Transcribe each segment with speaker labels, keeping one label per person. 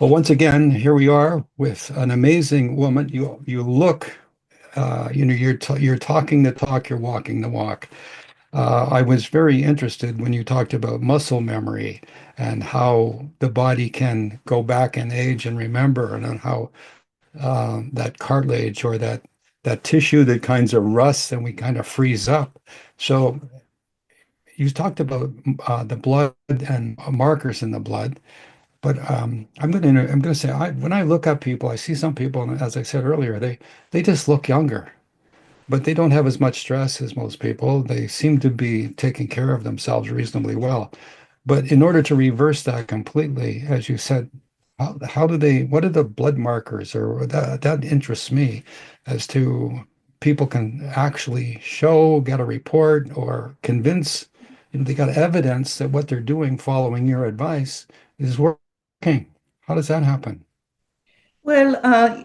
Speaker 1: Well, once again, here we are with an amazing woman. You look, you're talking the talk, you're walking the walk. I was very interested when you talked about muscle memory and how the body can go back in age and remember, and on how that cartilage or that tissue that kinds of rusts and we kind of freeze up. So you talked about the blood and markers in the blood. But I'm gonna say when I look at people, I see some people, and as I said earlier, they just look younger, but they don't have as much stress as most people. They seem to be taking care of themselves reasonably well. But in order to reverse that completely, as you said, how do they? What are the blood markers, or that interests me, as to people can actually show, get a report, or convince, they got evidence that what they're doing, following your advice, is working. How does that happen?
Speaker 2: Well,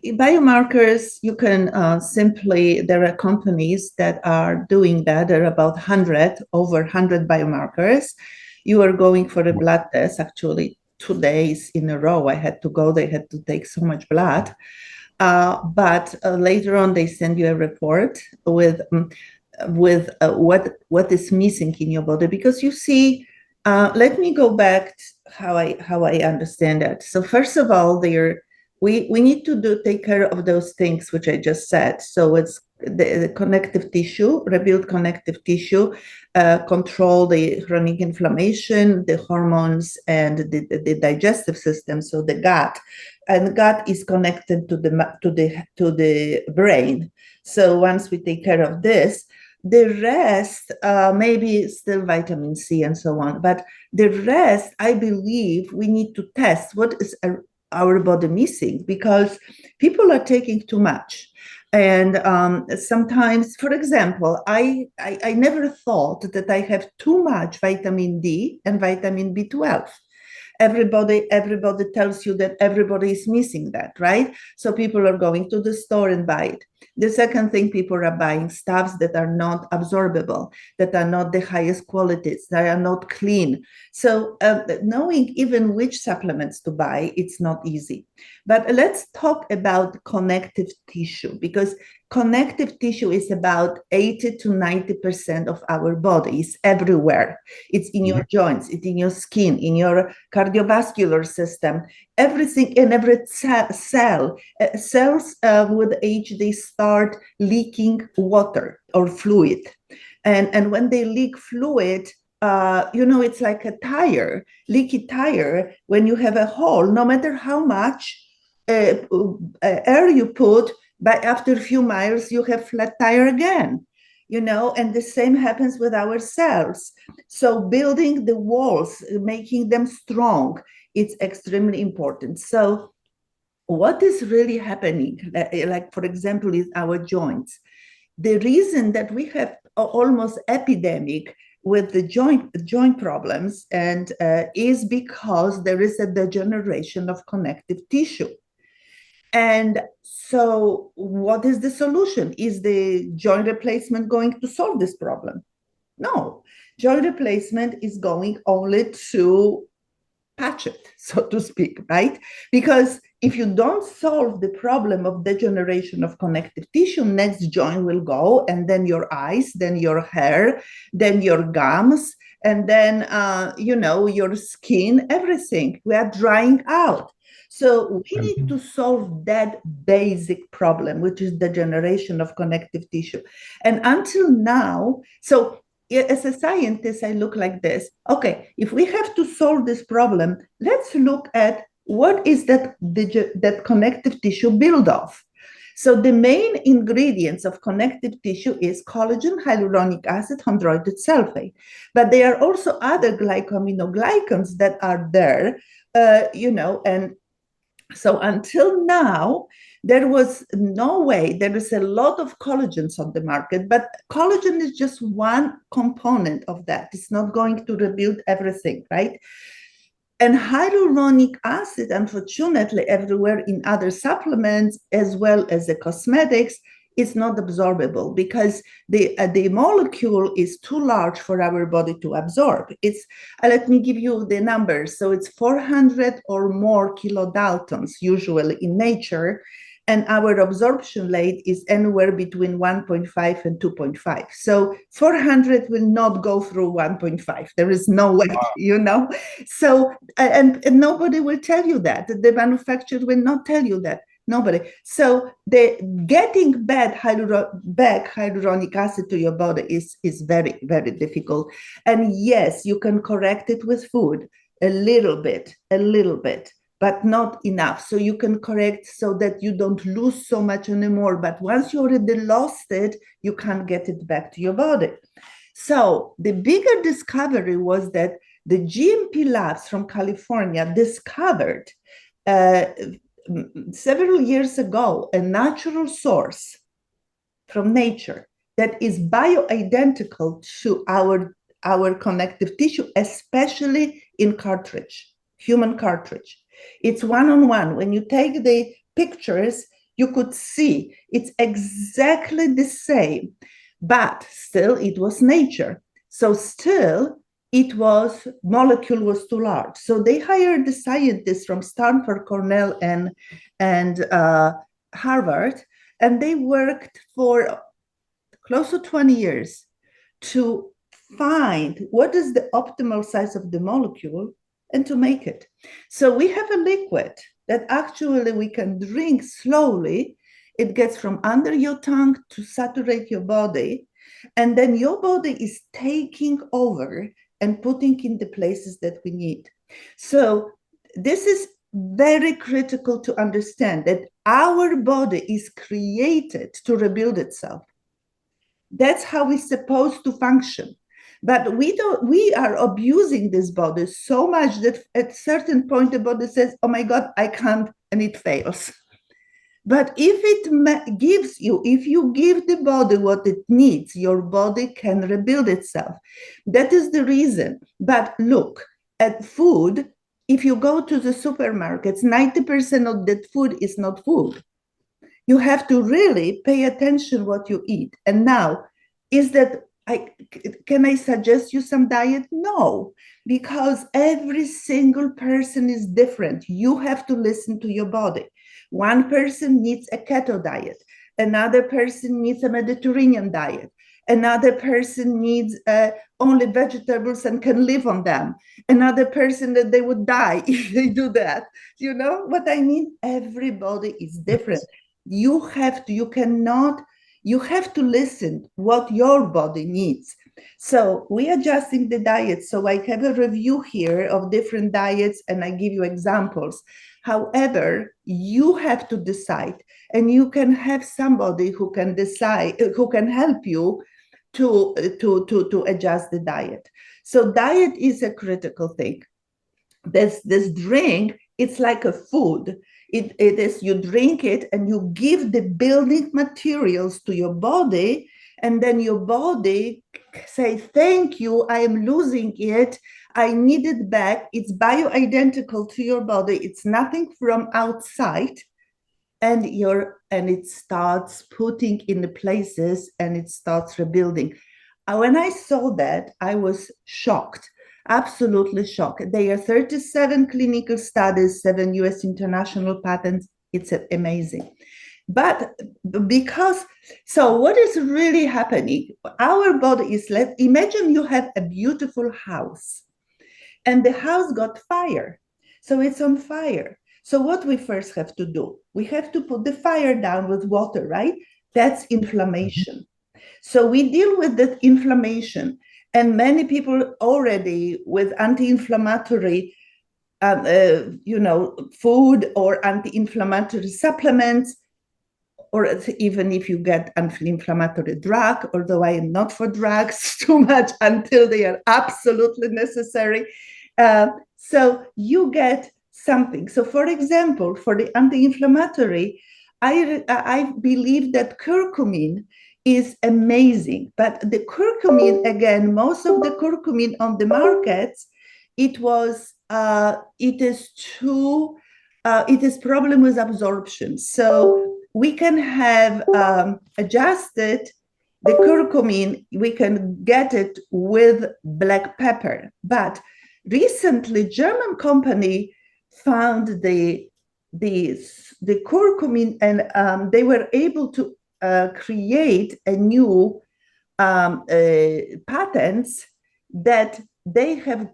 Speaker 2: biomarkers, you can simply, there are companies that are doing that. There are about 100, over 100 biomarkers. You are going for a blood test. Actually, 2 days in a row, I had to go. They had to take so much blood. But later on, they send you a report with what is missing in your body. Because you see, let me go back to how I understand that. So first of all, we need to take care of those things which I just said. So it's the connective tissue, rebuild connective tissue, control the chronic inflammation, the hormones, and the digestive system. So the gut, and the gut is connected to the brain. So once we take care of this, the rest, maybe still vitamin C and so on, but the rest, I believe we need to test what is our body missing, because people are taking too much. And sometimes, for example, I never thought that I have too much vitamin D and vitamin B12. Everybody tells you that everybody is missing that, right? So people are going to the store and buy it. The second thing, people are buying stuffs that are not absorbable, that are not the highest qualities, that are not clean. So knowing even which supplements to buy, it's not easy. But let's talk about connective tissue, because connective tissue is about 80 to 90% of our body. It's everywhere. It's in your joints, it's in your skin, in your cardiovascular system, everything in every cell. Cells with age, they start leaking water or fluid. And when they leak fluid, it's like a tire, leaky tire. When you have a hole, no matter how much air you put, but after a few miles, you have flat tire again, and the same happens with our cells. So building the walls, making them strong, it's extremely important. So what is really happening, like for example, is our joints. The reason that we have almost epidemic with the joint problems and is because there is a degeneration of connective tissue. And so what is the solution? Is the joint replacement going to solve this problem? No. Joint replacement is going only to patch it, so to speak, right? Because if you don't solve the problem of degeneration of connective tissue, next joint will go, and then your eyes, then your hair, then your gums, and then your skin, everything. We are drying out. So we need to solve that basic problem, which is degeneration of connective tissue. And until now, so as a scientist, I look like this. Okay, if we have to solve this problem, let's look at what is that connective tissue built of. So the main ingredients of connective tissue is collagen, hyaluronic acid, chondroitin sulfate. But there are also other glycosaminoglycans that are there, and so until now, there was no way. There is a lot of collagens on the market, but collagen is just one component of that. It's not going to rebuild everything, right? And hyaluronic acid, unfortunately, everywhere in other supplements, as well as the cosmetics, it's not absorbable because the molecule is too large for our body to absorb. It's let me give you the numbers. So it's 400 or more kilodaltons usually in nature, and our absorption rate is anywhere between 1.5 and 2.5. So 400 will not go through 1.5. There is no way, you know. So and nobody will tell you that. The manufacturer will not tell you that. Nobody. So the getting back hyaluronic acid to your body is very, very difficult. And yes, you can correct it with food a little bit, but not enough. So you can correct so that you don't lose so much anymore. But once you already lost it, you can't get it back to your body. So the bigger discovery was that the GMP labs from California discovered several years ago a natural source from nature that is bioidentical to our connective tissue, especially in cartilage, human cartilage. It's one-on-one. When you take the pictures, you could see it's exactly the same, but still it was nature. So still molecule was too large. So they hired the scientists from Stanford, Cornell, and Harvard, and they worked for close to 20 years to find what is the optimal size of the molecule and to make it. So we have a liquid that actually we can drink slowly. It gets from under your tongue to saturate your body, and then your body is taking over and putting in the places that we need. So this is very critical to understand, that our body is created to rebuild itself. That's how it's supposed to function. But we are abusing this body so much that at a certain point the body says, oh my God, I can't, and it fails. But if you give the body what it needs, your body can rebuild itself. That is the reason. But look, at food, if you go to the supermarkets, 90% of that food is not food. You have to really pay attention what you eat. And now, can I suggest you some diet? No, because every single person is different. You have to listen to your body. One person needs a keto diet. Another person needs a Mediterranean diet. Another person needs only vegetables and can live on them. Another person that they would die if they do that. You know what I mean? Everybody is different. You have to listen what your body needs. So we are adjusting the diet. So I have a review here of different diets and I give you examples. However, you have to decide, and you can have somebody who can decide, who can help you to adjust the diet. So diet is a critical thing. This drink, it's like a food. It is, you drink it and you give the building materials to your body, and then your body say, thank you, I am losing it, I need it back. It's bioidentical to your body. It's nothing from outside, and it starts putting in the places and it starts rebuilding. When I saw that, I was shocked. Absolutely shocked. There are 37 clinical studies, 7 US international patents. It's amazing. But so what is really happening? Our body is imagine you have a beautiful house and the house got fire. So it's on fire. So what we first have to do, we have to put the fire down with water, right? That's inflammation. So we deal with that inflammation. And many people already with anti-inflammatory, food or anti-inflammatory supplements, or even if you get anti-inflammatory drug, although I am not for drugs too much until they are absolutely necessary. So you get something. So for example, for the anti-inflammatory, I believe that curcumin is amazing. But the curcumin, again, most of the curcumin on the markets, it is problem with absorption. So we can have adjusted the curcumin, we can get it with black pepper. But recently, German company found the curcumin, and they were able to create a new patents that they have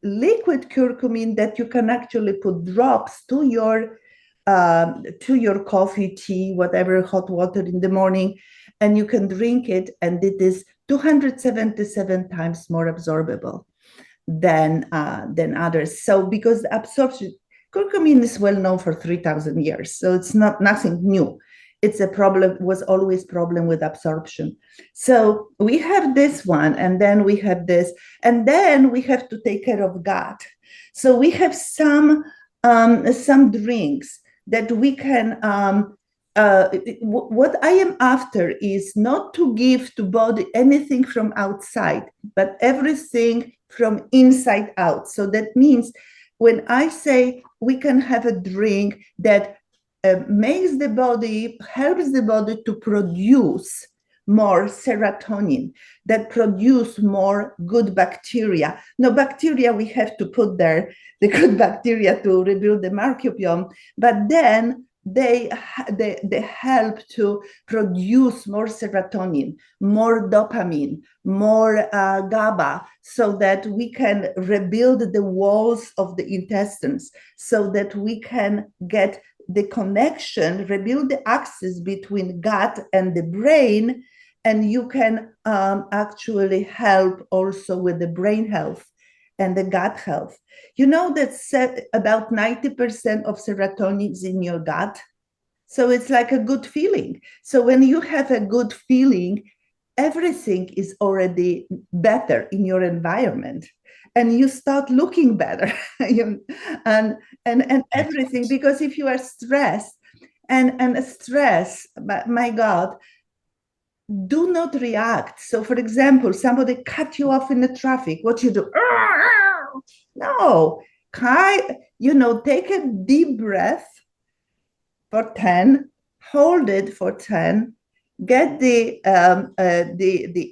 Speaker 2: liquid curcumin that you can actually put drops to your coffee, tea, whatever, hot water in the morning, and you can drink it, and it is 277 times more absorbable than others. So because the absorption, curcumin is well known for 3,000 years, so it's not nothing new. It's a problem, was always problem with absorption. So we have this one, and then we have this, and then we have to take care of gut. So we have some drinks that we can, what I am after is not to give to body anything from outside, but everything from inside out. So that means when I say we can have a drink that makes the body, helps the body to produce more serotonin, that produce more good bacteria. Now, bacteria we have to put there, the good bacteria to rebuild the microbiome, but then they help to produce more serotonin, more dopamine, more GABA, so that we can rebuild the walls of the intestines, so that we can get the connection, rebuild the axis between gut and the brain, and you can actually help also with the brain health and the gut health. You know that about 90% of serotonin is in your gut. So it's like a good feeling. So when you have a good feeling, everything is already better in your environment. And you start looking better and everything, because if you are stressed and stress, my God, do not react. So for example, somebody cut you off in the traffic, what you do? No, take a deep breath for 10, hold it for 10, get the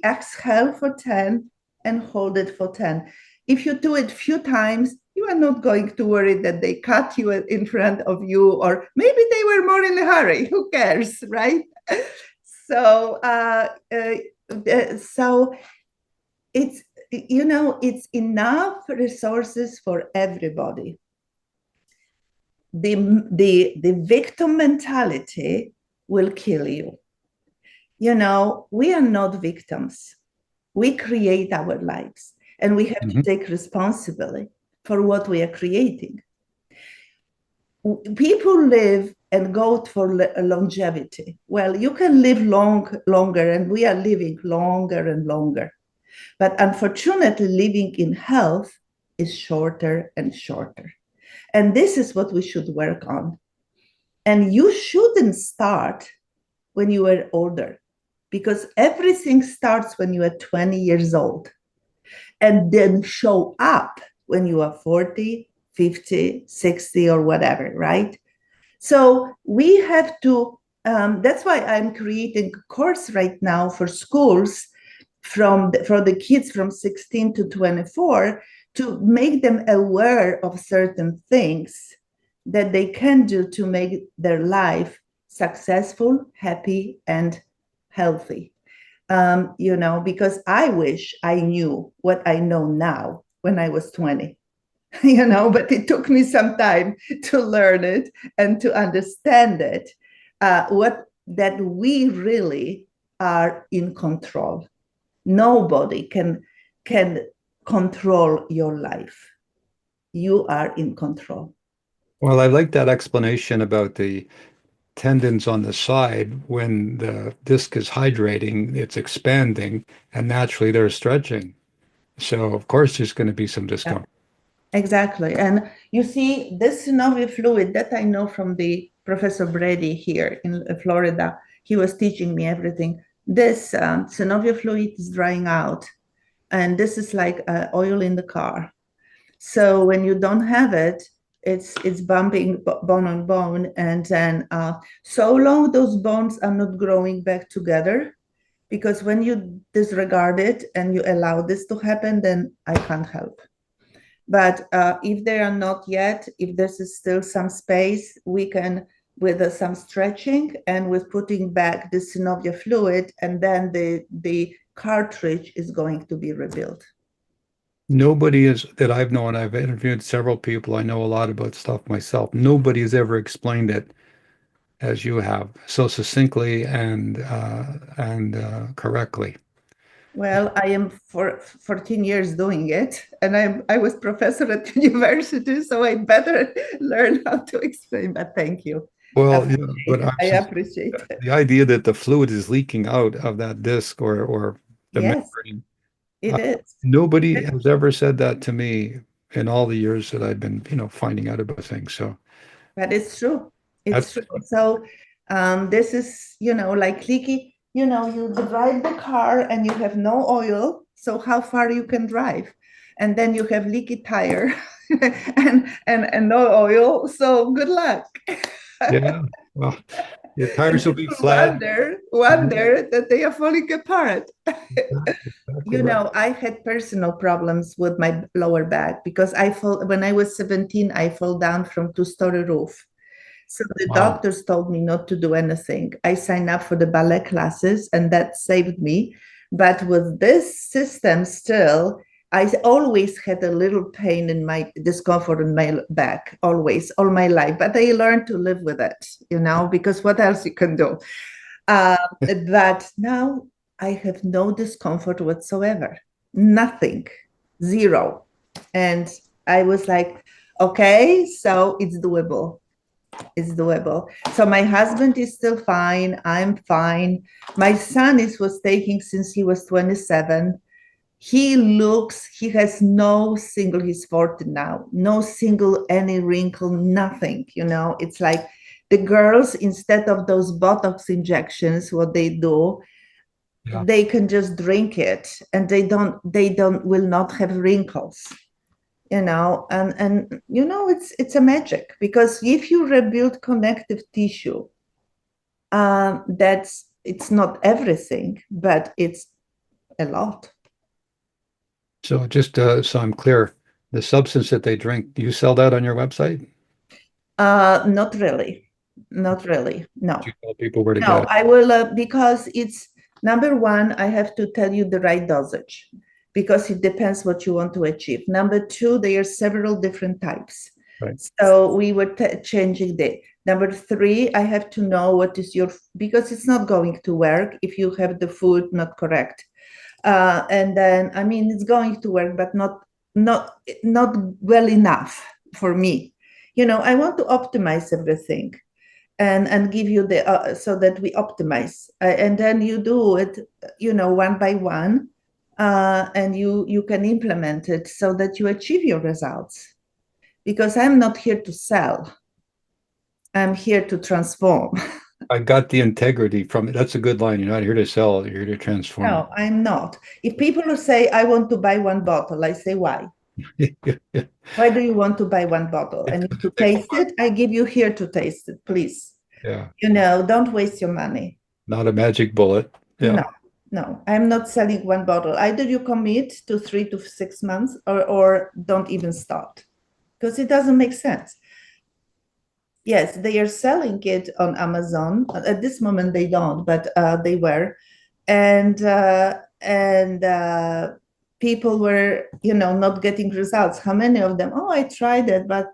Speaker 2: exhale for 10 and hold it for 10. If you do it a few times, you are not going to worry that they cut you in front of you, or maybe they were more in a hurry. Who cares, right? So, so it's enough resources for everybody. The victim mentality will kill you. We are not victims. We create our lives. And we have to take responsibility for what we are creating. People live and go for longevity. Well, you can live longer, and we are living longer and longer. But unfortunately, living in health is shorter and shorter. And this is what we should work on. And you shouldn't start when you are older, because everything starts when you are 20 years old. And then show up when you are 40, 50, 60, or whatever, right? So we have to, that's why I'm creating a course right now for schools for the kids from 16 to 24 to make them aware of certain things that they can do to make their life successful, happy, and healthy. Because I wish I knew what I know now when I was 20, but it took me some time to learn it and to understand it, that we really are in control. Nobody can control your life. You are in control.
Speaker 1: Well, I like that explanation about the tendons on the side. When the disc is hydrating, it's expanding, and naturally they're stretching. So of course there's going to be some discomfort.
Speaker 2: Yeah, exactly. And you see, this synovial fluid that I know from the Professor Brady here in Florida, he was teaching me everything. This synovial fluid is drying out, and this is like oil in the car. So when you don't have it, It's bumping bone on bone, and then so long those bones are not growing back together, because when you disregard it and you allow this to happen, then I can't help. But if they are not yet, if there's still some space, we can, with some stretching and with putting back the synovial fluid, and then the cartridge is going to be rebuilt.
Speaker 1: Nobody is that I've known. I've interviewed several people. I know a lot about stuff myself. Nobody has ever explained it as you have, so succinctly and correctly.
Speaker 2: Well, I am for 14 years doing it, and I was professor at university, so I better learn how to explain. But thank you.
Speaker 1: Well, yeah, but
Speaker 2: I appreciate it.
Speaker 1: the idea that the fluid is leaking out of that disc or the
Speaker 2: Yes,
Speaker 1: membrane.
Speaker 2: it is.
Speaker 1: Nobody has ever said that to me in all the years that I've been, finding out about things. So
Speaker 2: But it's true. It's
Speaker 1: that's
Speaker 2: true. So this is, like leaky, you drive the car and you have no oil. So how far you can drive? And then you have leaky tire and no oil. So good luck.
Speaker 1: yeah. Well, your tires will be
Speaker 2: People
Speaker 1: flat.
Speaker 2: wonder that they are falling apart.
Speaker 1: Exactly right.
Speaker 2: I had personal problems with my lower back because when I was 17, I fell down from two-story roof. So the
Speaker 1: Wow.
Speaker 2: doctors told me not to do anything. I signed up for the ballet classes and that saved me. But with this system still, I always had a little pain in my discomfort in my back, always, all my life. But I learned to live with it, because what else you can do? But now I have no discomfort whatsoever, nothing, zero. And I was like, okay, so it's doable. It's doable. So my husband is still fine. I'm fine. My son was taking since he was 27. He has no single, he's 40 now, no single, any wrinkle, nothing. It's like the girls, instead of those Botox injections, what they do,
Speaker 1: Yeah.
Speaker 2: they can just drink it and they will not have wrinkles. It's a magic, because if you rebuild connective tissue, it's not everything, but it's a lot.
Speaker 1: So just so I'm clear, the substance that they drink, do you sell that on your website?
Speaker 2: Not really. Not really. No.
Speaker 1: Do you tell people where to
Speaker 2: No,
Speaker 1: get it?
Speaker 2: I will, because it's number one, I have to tell you the right dosage, because it depends what you want to achieve. Number two, there are several different types.
Speaker 1: Right.
Speaker 2: So we were changing the number three. I have to know what is because it's not going to work if you have the food not correct. And then, it's going to work, but not well enough for me. I want to optimize everything and give you so that we optimize. And then you do it, one by one, and you can implement it so that you achieve your results. Because I'm not here to sell. I'm here to transform.
Speaker 1: I got the integrity from it. That's a good line. You're not here to sell, you're here to transform.
Speaker 2: No, I'm not. If people say, I want to buy one bottle, I say, why? Why do you want to buy one bottle? And to taste it, I give you here to taste it, please.
Speaker 1: Yeah.
Speaker 2: Don't waste your money.
Speaker 1: Not a magic bullet. Yeah.
Speaker 2: No, I'm not selling one bottle. Either you commit to 3 to 6 months or don't even start, because it doesn't make sense. Yes, they are selling it on Amazon. At this moment, they don't, but they were. And people were, not getting results. How many of them? Oh, I tried it, but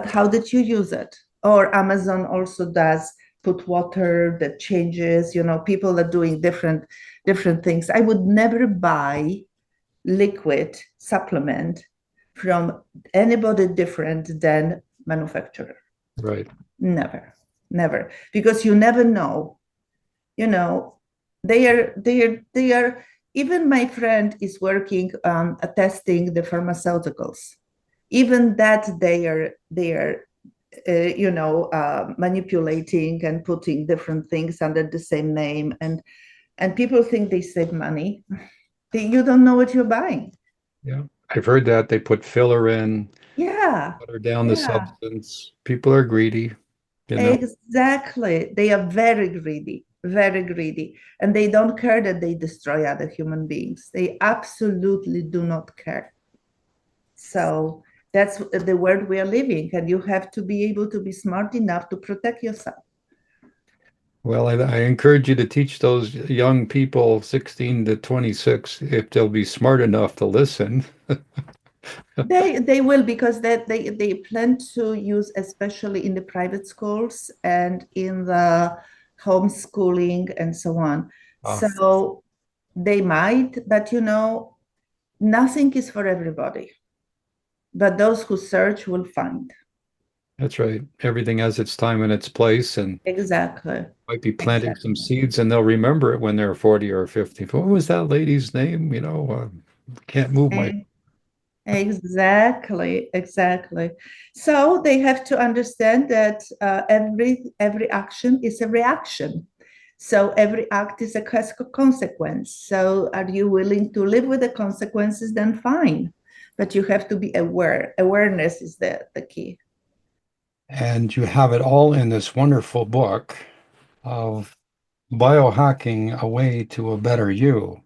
Speaker 2: how did you use it? Or Amazon also does put water that changes, people are doing different things. I would never buy liquid supplement from anybody different than manufacturer.
Speaker 1: Right.
Speaker 2: Never, because you never know. They are. Even my friend is working on testing the pharmaceuticals. Even that they are manipulating and putting different things under the same name, and people think they save money. You don't know what you're buying.
Speaker 1: Yeah. I've heard that they put filler in,
Speaker 2: Yeah,
Speaker 1: water down the
Speaker 2: yeah,
Speaker 1: substance. People are greedy, you know.
Speaker 2: exactly. They are very greedy, and they don't care that they destroy other human beings. They absolutely do not care. So that's the world we are living, and you have to be able to be smart enough to protect yourself.
Speaker 1: Well, I encourage you to teach those young people 16 to 26 if they'll be smart enough to listen.
Speaker 2: They will because they plan to use, especially in the private schools and in the homeschooling and so on.
Speaker 1: Ah,
Speaker 2: So they might, but nothing is for everybody. But those who search will find.
Speaker 1: that's right. Everything has its time and its place, and
Speaker 2: Exactly.
Speaker 1: might be planting some
Speaker 2: Exactly.
Speaker 1: seeds and they'll remember it when they're 40 or 50. What was that lady's name? Can't move my.
Speaker 2: E- Exactly, exactly. So they have to understand that every action is a reaction. So every act is a consequence. So are you willing to live with the consequences? Then fine. But you have to be aware. Awareness is the key.
Speaker 1: And you have it all in this wonderful book of biohacking a way to a better you.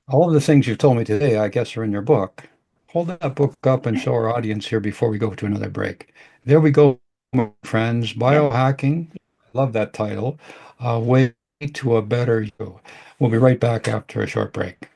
Speaker 1: All of the things you've told me today, I guess, are in your book. Hold that book up and show our audience here before we go to another break. There we go, my friends.
Speaker 2: Yeah.
Speaker 1: Biohacking. Love that title. A way to a better you. We'll be right back after a short break.